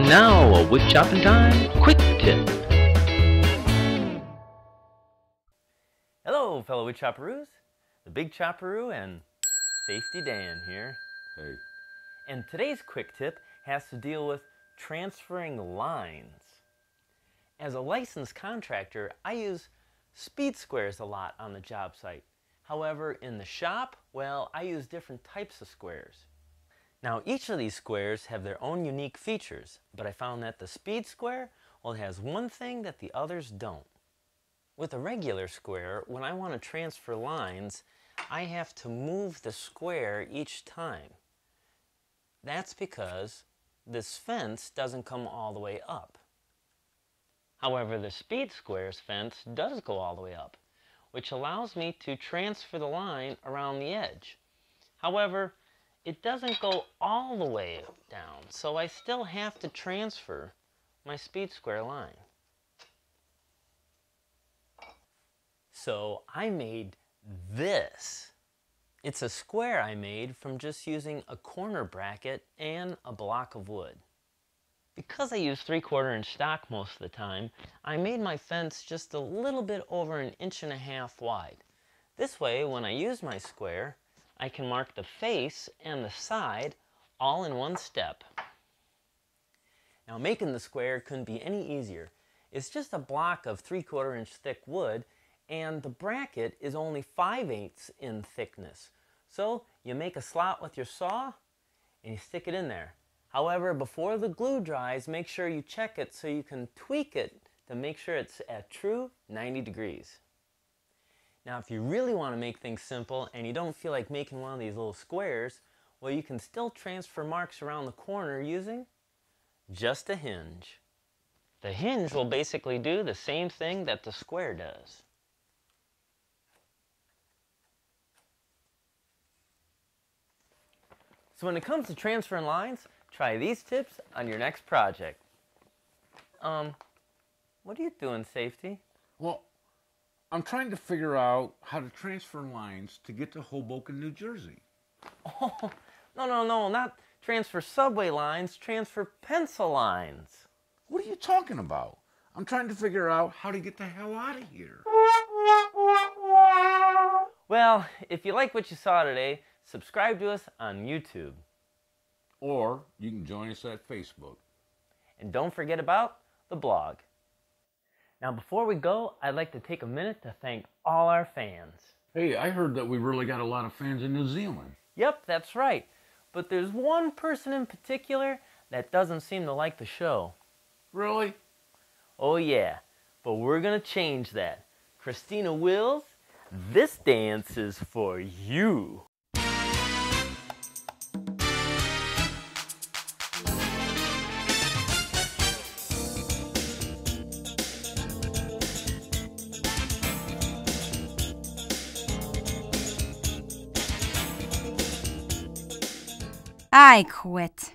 now, a wood chopping time quick tip. Hello, fellow wood chopperoos. The Big Chopperoo and Safety Dan here. Hey. And today's quick tip has to deal with transferring lines. As a licensed contractor, I use speed squares a lot on the job site. However, in the shop, well, I use different types of squares. Now, each of these squares have their own unique features, but I found that the speed square, well, it has one thing that the others don't. With a regular square, when I want to transfer lines, I have to move the square each time. That's because this fence doesn't come all the way up. However, the speed square's fence does go all the way up, which allows me to transfer the line around the edge. However, it doesn't go all the way down, so I still have to transfer my speed square line. So I made this. It's a square I made from just using a corner bracket and a block of wood. Because I use 3/4 inch stock most of the time, I made my fence just a little bit over 1.5 inches wide. This way, when I use my square, I can mark the face and the side all in one step. Now, making the square couldn't be any easier. It's just a block of 3/4 inch thick wood, and the bracket is only 5/8 in thickness. So you make a slot with your saw and you stick it in there. However, before the glue dries, make sure you check it so you can tweak it to make sure it's at true 90 degrees. Now, if you really want to make things simple and you don't feel like making one of these little squares, well, you can still transfer marks around the corner using just a hinge. The hinge will basically do the same thing that the square does. So when it comes to transferring lines, try these tips on your next project. What are you doing, Safety? Well, I'm trying to figure out how to transfer lines to get to Hoboken, New Jersey. Oh, no, not transfer subway lines, transfer pencil lines. What are you talking about? I'm trying to figure out how to get the hell out of here. Well, if you like what you saw today, subscribe to us on YouTube. Or you can join us at Facebook. And don't forget about the blog. Now, before we go, I'd like to take a minute to thank all our fans. Hey, I heard that we really got a lot of fans in New Zealand. Yep, that's right. But there's one person in particular that doesn't seem to like the show. Really? Oh yeah, but we're gonna change that. Christina Wills, this dance is for you. I quit.